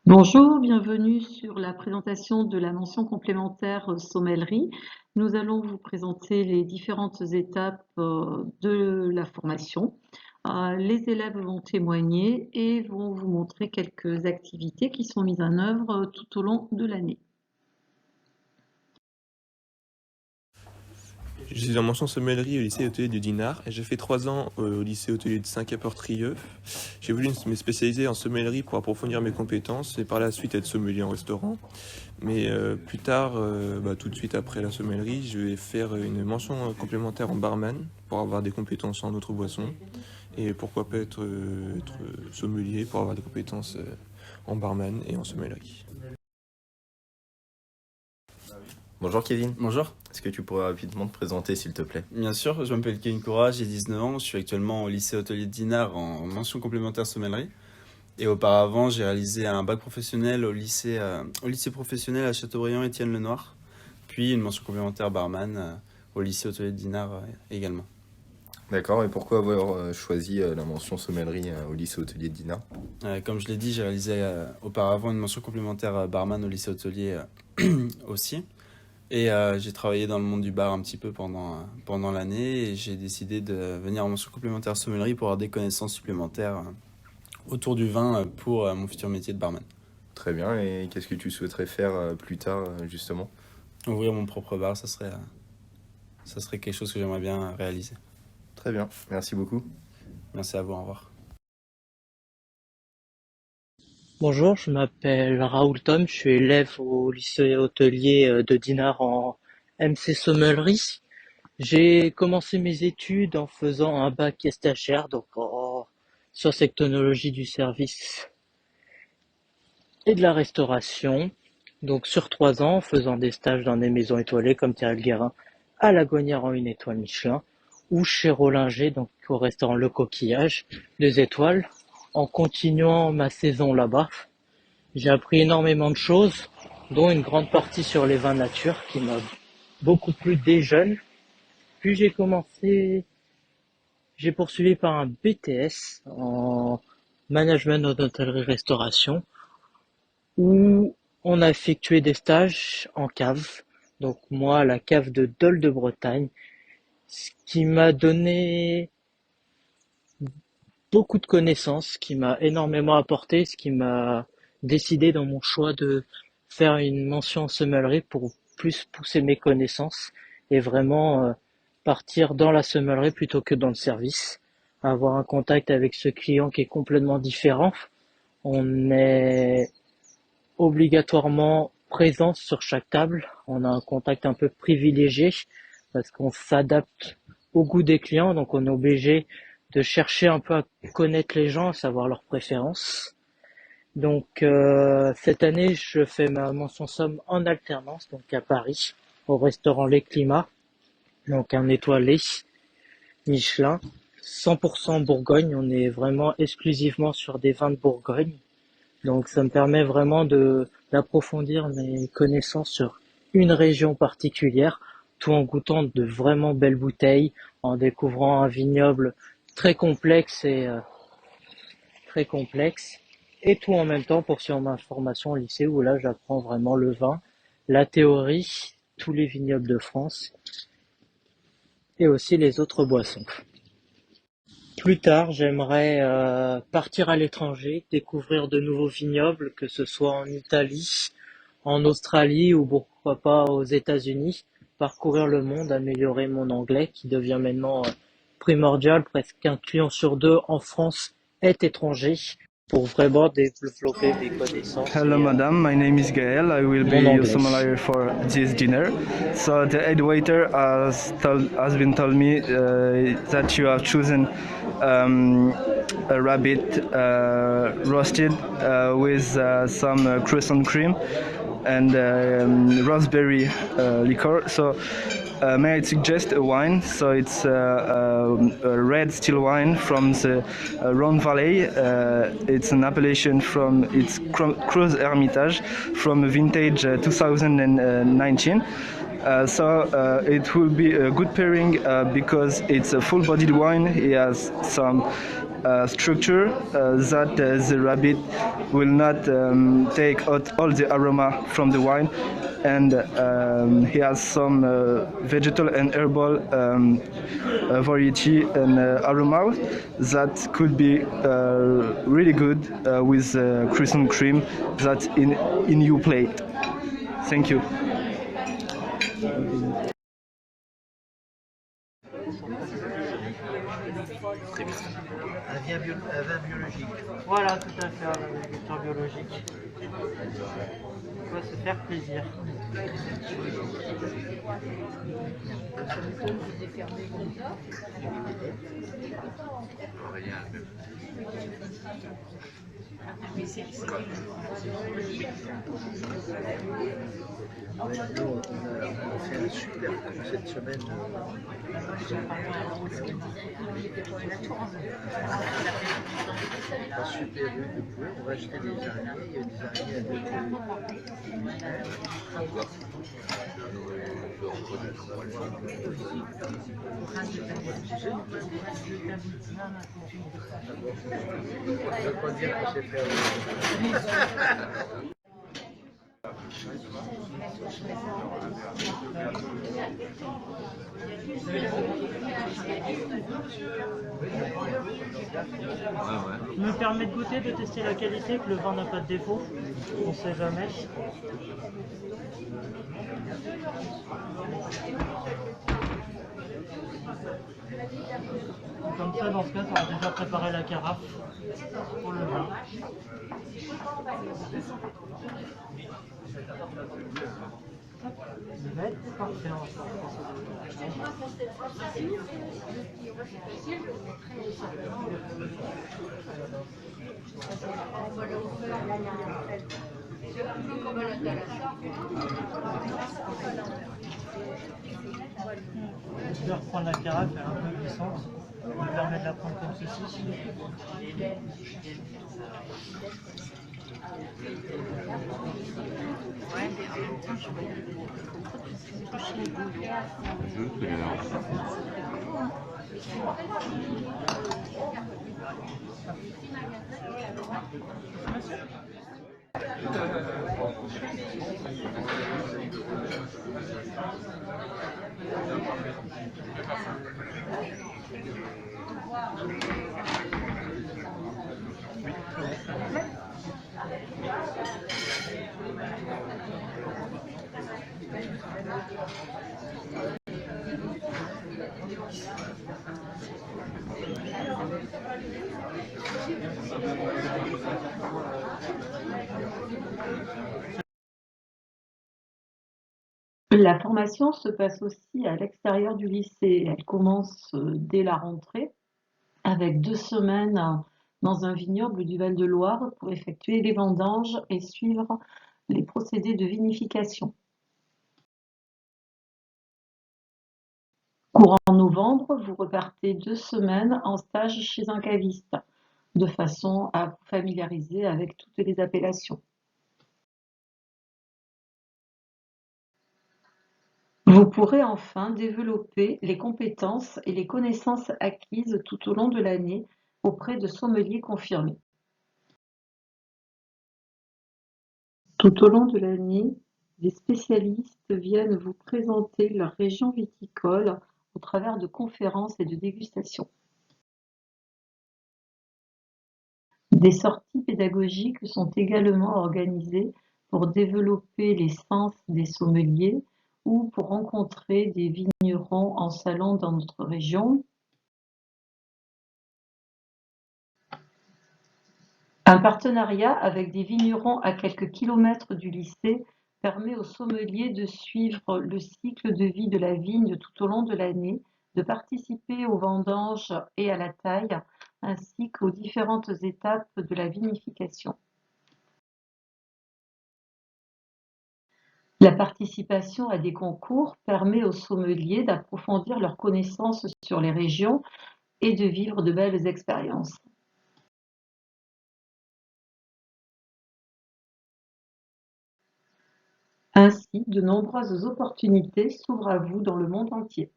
Bonjour, bienvenue sur la présentation de la mention complémentaire sommellerie. Nous allons vous présenter les différentes étapes de la formation. Les élèves vont témoigner et vont vous montrer quelques activités qui sont mises en œuvre tout au long de l'année. Je suis en mention sommellerie au lycée hôtelier du Dinard et j'ai fait 3 ans au lycée hôtelier de Saint-Quay-Portrieux. J'ai voulu me spécialiser en sommellerie pour approfondir mes compétences et par la suite être sommelier en restaurant. Mais plus tard, tout de suite après la sommellerie, je vais faire une mention complémentaire en barman pour avoir des compétences en autres boissons. Et pourquoi pas être sommelier pour avoir des compétences en barman et en sommellerie. Bonjour Kevin, Bonjour, est-ce que tu pourrais rapidement te présenter s'il te plaît? bien sûr, je m'appelle Kevin Koura, j'ai 19 ans, je suis actuellement au lycée hôtelier de Dinard en mention complémentaire sommellerie. Et auparavant, j'ai réalisé un bac professionnel au lycée professionnel à Châteaubriand Étienne Lenoir, puis une mention complémentaire barman au lycée hôtelier de Dinard également. D'accord, et pourquoi avoir choisi la mention sommellerie au lycée hôtelier de Dinard? Comme je l'ai dit, j'ai réalisé auparavant une mention complémentaire barman au lycée hôtelier aussi. Et j'ai travaillé dans le monde du bar un petit peu pendant l'année et j'ai décidé de venir en mention complémentaire sommellerie pour avoir des connaissances supplémentaires autour du vin pour mon futur métier de barman. Très bien, et qu'est-ce que tu souhaiterais faire plus tard justement? Ouvrir mon propre bar, ça serait quelque chose que j'aimerais bien réaliser. Très bien, merci beaucoup. Merci à vous, au revoir. Bonjour, je m'appelle Raoul Tom, je suis élève au lycée hôtelier de Dinard en MC Sommellerie. J'ai commencé mes études en faisant un bac STHR, donc en sciences et technologies du service et de la restauration. Donc sur 3 ans, en faisant des stages dans des maisons étoilées comme Thierry Guérin à la Gonière en 1 étoile Michelin, ou chez Rollinger, donc au restaurant Le Coquillage, 2 étoiles. En continuant ma saison là-bas, j'ai appris énormément de choses, dont une grande partie sur les vins nature qui m'a beaucoup plu dès jeune. Puis j'ai poursuivi par un BTS en management en hôtellerie-restauration où on a effectué des stages en cave. Donc moi, la cave de Dole de Bretagne, ce qui m'a donné beaucoup de connaissances, qui m'a énormément apporté, ce qui m'a décidé dans mon choix de faire une mention en sommellerie pour plus pousser mes connaissances et vraiment partir dans la sommellerie plutôt que dans le service, avoir un contact avec ce client qui est complètement différent. On est obligatoirement présent sur chaque table, on a un contact un peu privilégié parce qu'on s'adapte au goût des clients, donc on est obligé de chercher un peu à connaître les gens, à savoir leurs préférences. Donc cette année, je fais ma mention somme en alternance, donc à Paris, au restaurant Les Climats, donc un étoilé Michelin, 100% Bourgogne, on est vraiment exclusivement sur des vins de Bourgogne. Donc ça me permet vraiment d'approfondir mes connaissances sur une région particulière, tout en goûtant de vraiment belles bouteilles, en découvrant un vignoble très complexe et tout en même temps poursuivant ma formation au lycée où là j'apprends vraiment le vin, la théorie, tous les vignobles de France et aussi les autres boissons. Plus tard, j'aimerais partir à l'étranger, découvrir de nouveaux vignobles, que ce soit en Italie, en Australie ou pourquoi pas aux États-Unis, parcourir le monde, améliorer mon anglais qui devient maintenant primordial, presque un client sur 2 en France est étranger pour vraiment développer mes connaissances. Hello, madam. My name is Gael. I will be your sommelier for this dinner. So the head waiter has been told me that you have chosen a rabbit roasted with some croissant cream and raspberry liqueur. So may I suggest a wine? So it's a red still wine from the Rhone Valley. It's an appellation from its Creuse Hermitage from vintage 2019. So it will be a good pairing because it's a full-bodied wine. It has some structure that the rabbit will not take out all the aroma from the wine, and he has some vegetal and herbal variety and aroma that could be really good with croissant cream that's in your plate. Thank you. Un vin biologique. Voilà, tout à fait, l'agriculture biologique. On va se faire plaisir. Ouais, nous, on a fait un super coup cette semaine. Un super rue de poulet. On va acheter des araignées. Il y a des araignées à 2 Je veux pas dire que c'est faire. Je me permets de goûter, de tester la qualité, que le vin n'a pas de défaut. On ne sait jamais. Comme ça, dans ce cas, on a déjà préparé la carafe pour le vin. Il va être parfait en je vais reprendre la carafe, elle est un peu glissante. Ça me permet de la prendre comme ceci. La formation se passe aussi à l'extérieur du lycée. Elle commence dès la rentrée avec 2 semaines dans un vignoble du Val-de-Loire pour effectuer les vendanges et suivre les procédés de vinification. Courant novembre, vous repartez 2 semaines en stage chez un caviste, de façon à vous familiariser avec toutes les appellations. Vous pourrez enfin développer les compétences et les connaissances acquises tout au long de l'année auprès de sommeliers confirmés. Tout au long de l'année, des spécialistes viennent vous présenter leur région viticole au travers de conférences et de dégustations. Des sorties pédagogiques sont également organisées pour développer les sens des sommeliers ou pour rencontrer des vignerons en salon dans notre région. Un partenariat avec des vignerons à quelques kilomètres du lycée permet aux sommeliers de suivre le cycle de vie de la vigne tout au long de l'année, de participer aux vendanges et à la taille, ainsi qu'aux différentes étapes de la vinification. La participation à des concours permet aux sommeliers d'approfondir leurs connaissances sur les régions et de vivre de belles expériences. Ainsi, de nombreuses opportunités s'ouvrent à vous dans le monde entier.